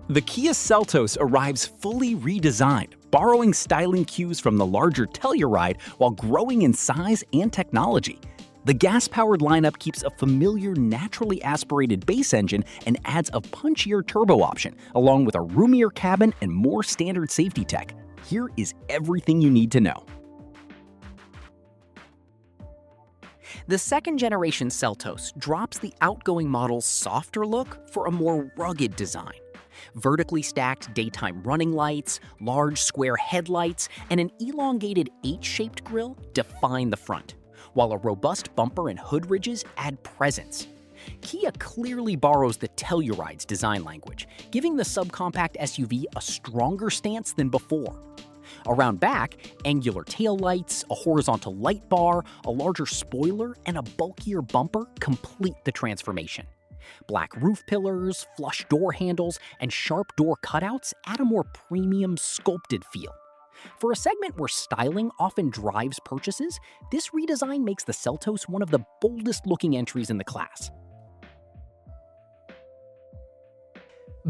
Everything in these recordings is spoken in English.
The Kia Seltos arrives fully redesigned, borrowing styling cues from the larger Telluride while growing in size and technology. The gas-powered lineup keeps a familiar, naturally aspirated base engine and adds a punchier turbo option, along with a roomier cabin and more standard safety tech. Here is everything you need to know. The second-generation Seltos drops the outgoing model's softer look for a more rugged design. Vertically stacked daytime running lights, large square headlights, and an elongated H-shaped grille define the front, while a robust bumper and hood ridges add presence. Kia clearly borrows the Telluride's design language, giving the subcompact SUV a stronger stance than before. Around back, angular taillights, a horizontal light bar, a larger spoiler, and a bulkier bumper complete the transformation. Black roof pillars, flush door handles, and sharp door cutouts add a more premium, sculpted feel. For a segment where styling often drives purchases, this redesign makes the Seltos one of the boldest-looking entries in the class.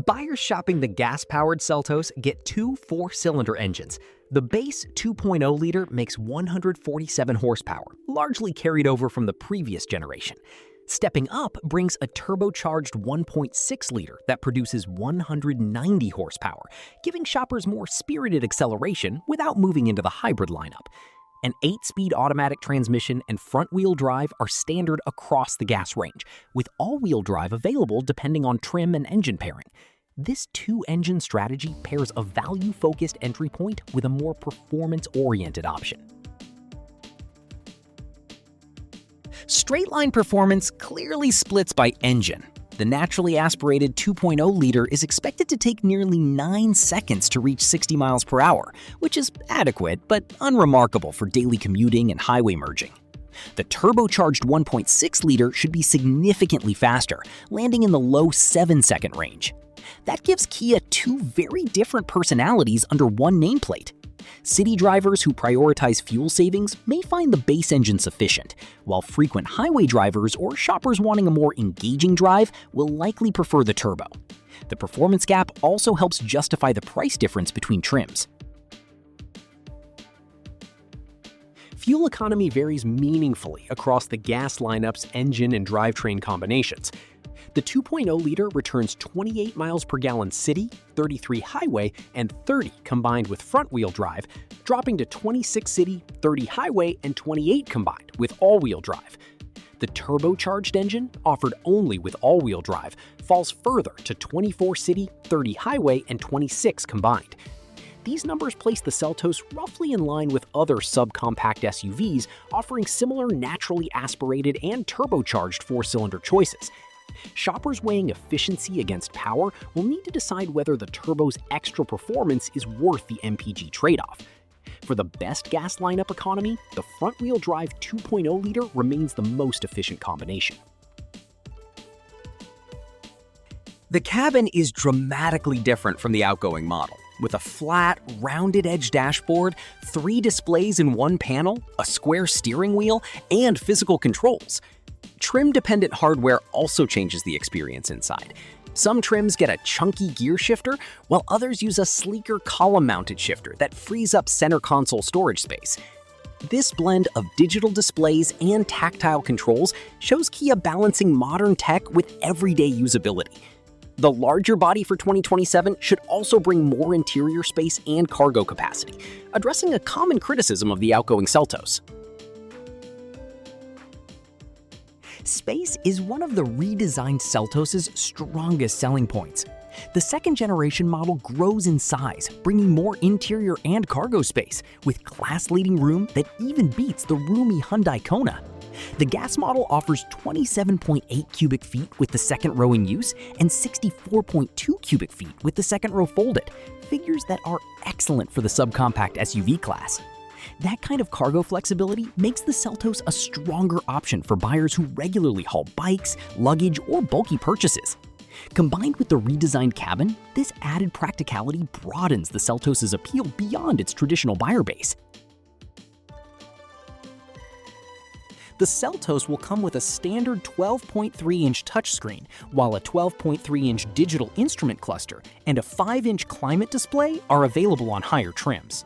Buyers shopping the gas-powered Seltos get two 4-cylinder engines. The base 2.0-liter makes 147 horsepower, largely carried over from the previous generation. Stepping up brings a turbocharged 1.6-liter that produces 190 horsepower, giving shoppers more spirited acceleration without moving into the hybrid lineup. An 8-speed automatic transmission and front-wheel drive are standard across the gas range, with all-wheel drive available depending on trim and engine pairing. This two-engine strategy pairs a value-focused entry point with a more performance-oriented option. Straight-line performance clearly splits by engine. The naturally aspirated 2.0-liter is expected to take nearly 9 seconds to reach 60 miles per hour, which is adequate but unremarkable for daily commuting and highway merging. The turbocharged 1.6-liter should be significantly faster, landing in the low 7-second range. That gives Kia two very different personalities under one nameplate. City drivers who prioritize fuel savings may find the base engine sufficient, while frequent highway drivers or shoppers wanting a more engaging drive will likely prefer the turbo. The performance gap also helps justify the price difference between trims. Fuel economy varies meaningfully across the gas lineup's engine and drivetrain combinations. The 2.0-liter returns 28 miles per gallon city, 33 highway, and 30 combined with front-wheel drive, dropping to 26 city, 30 highway, and 28 combined with all-wheel drive. The turbocharged engine, offered only with all-wheel drive, falls further to 24 city, 30 highway, and 26 combined. These numbers place the Seltos roughly in line with other subcompact SUVs, offering similar naturally aspirated and turbocharged 4-cylinder choices. Shoppers weighing efficiency against power will need to decide whether the turbo's extra performance is worth the MPG trade-off. For the best gas lineup economy, the front-wheel drive 2.0-liter remains the most efficient combination. The cabin is dramatically different from the outgoing model. With a flat, rounded-edge dashboard, 3 displays in one panel, a square steering wheel, and physical controls. Trim-dependent hardware also changes the experience inside. Some trims get a chunky gear shifter, while others use a sleeker column-mounted shifter that frees up center console storage space. This blend of digital displays and tactile controls shows Kia balancing modern tech with everyday usability. The larger body for 2027 should also bring more interior space and cargo capacity, addressing a common criticism of the outgoing Seltos. Space is one of the redesigned Seltos' strongest selling points. The second-generation model grows in size, bringing more interior and cargo space, with class-leading room that even beats the roomy Hyundai Kona. The gas model offers 27.8 cubic feet with the second row in use and 64.2 cubic feet with the second row folded, figures that are excellent for the subcompact SUV class. That kind of cargo flexibility makes the Seltos a stronger option for buyers who regularly haul bikes, luggage, or bulky purchases. Combined with the redesigned cabin, this added practicality broadens the Seltos' appeal beyond its traditional buyer base. The Seltos will come with a standard 12.3-inch touchscreen, while a 12.3-inch digital instrument cluster and a 5-inch climate display are available on higher trims.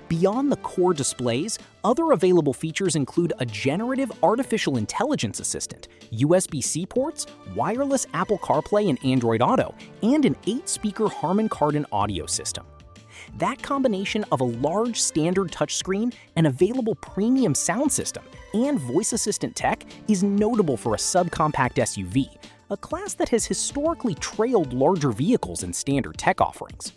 Beyond the core displays, other available features include a generative artificial intelligence assistant, USB-C ports, wireless Apple CarPlay and Android Auto, and an 8-speaker Harman Kardon audio system. That combination of a large standard touchscreen, an available premium sound system, and voice assistant tech is notable for a subcompact SUV, a class that has historically trailed larger vehicles in standard tech offerings.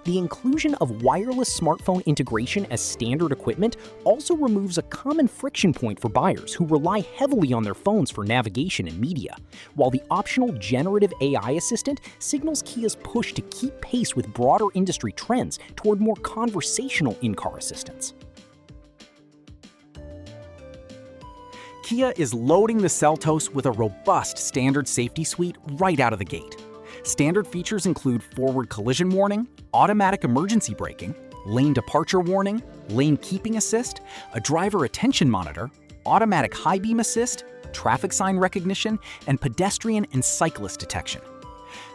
The inclusion of wireless smartphone integration as standard equipment also removes a common friction point for buyers who rely heavily on their phones for navigation and media, while the optional generative AI assistant signals Kia's push to keep pace with broader industry trends toward more conversational in-car assistance. Kia is loading the Seltos with a robust standard safety suite right out of the gate. Standard features include forward collision warning, automatic emergency braking, lane departure warning, lane keeping assist, a driver attention monitor, automatic high beam assist, traffic sign recognition, and pedestrian and cyclist detection.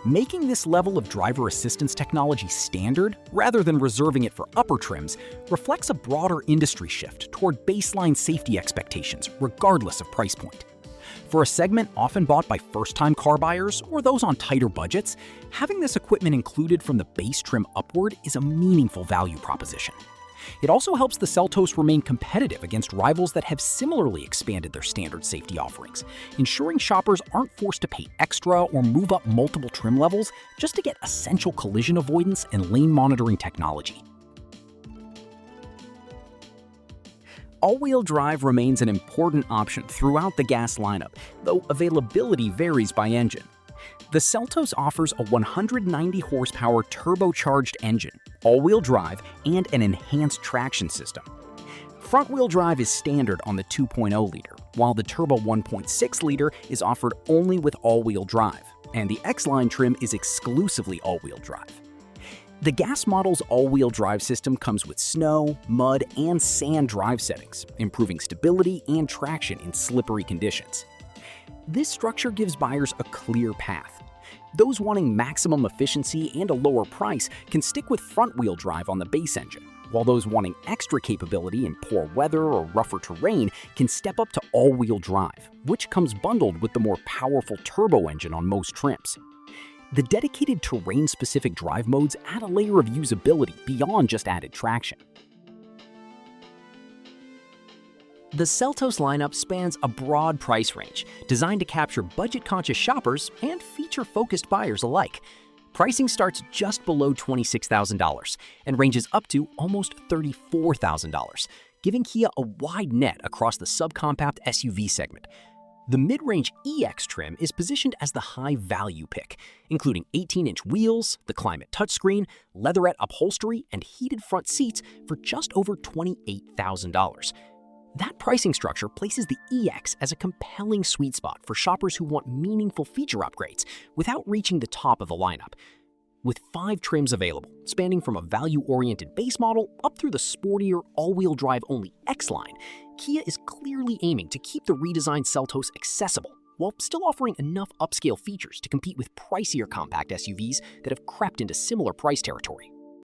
Making this level of driver assistance technology standard, rather than reserving it for upper trims, reflects a broader industry shift toward baseline safety expectations, regardless of price point. For a segment often bought by first-time car buyers or those on tighter budgets, having this equipment included from the base trim upward is a meaningful value proposition. It also helps the Seltos remain competitive against rivals that have similarly expanded their standard safety offerings, ensuring shoppers aren't forced to pay extra or move up multiple trim levels just to get essential collision avoidance and lane monitoring technology. All-wheel drive remains an important option throughout the gas lineup, though availability varies by engine. The Seltos offers a 190 horsepower turbocharged engine, all-wheel drive, and an enhanced traction system. Front-wheel drive is standard on the 2.0-liter, while the turbo 1.6-liter is offered only with all-wheel drive, and the X-Line trim is exclusively all-wheel drive. The gas model's all-wheel drive system comes with snow, mud, and sand drive settings, improving stability and traction in slippery conditions. This structure gives buyers a clear path. Those wanting maximum efficiency and a lower price can stick with front-wheel drive on the base engine, while those wanting extra capability in poor weather or rougher terrain can step up to all-wheel drive, which comes bundled with the more powerful turbo engine on most trims. The dedicated terrain-specific drive modes add a layer of usability beyond just added traction. The Seltos lineup spans a broad price range, designed to capture budget-conscious shoppers and feature-focused buyers alike. Pricing starts just below $26,000 and ranges up to almost $34,000, giving Kia a wide net across the subcompact SUV segment. The mid-range EX trim is positioned as the high-value pick, including 18-inch wheels, the climate touchscreen, leatherette upholstery, and heated front seats for just over $28,000. That pricing structure places the EX as a compelling sweet spot for shoppers who want meaningful feature upgrades without reaching the top of the lineup. With 5 trims available, spanning from a value-oriented base model up through the sportier all-wheel drive-only X-Line, Kia is clearly aiming to keep the redesigned Seltos accessible while still offering enough upscale features to compete with pricier compact SUVs that have crept into similar price territory.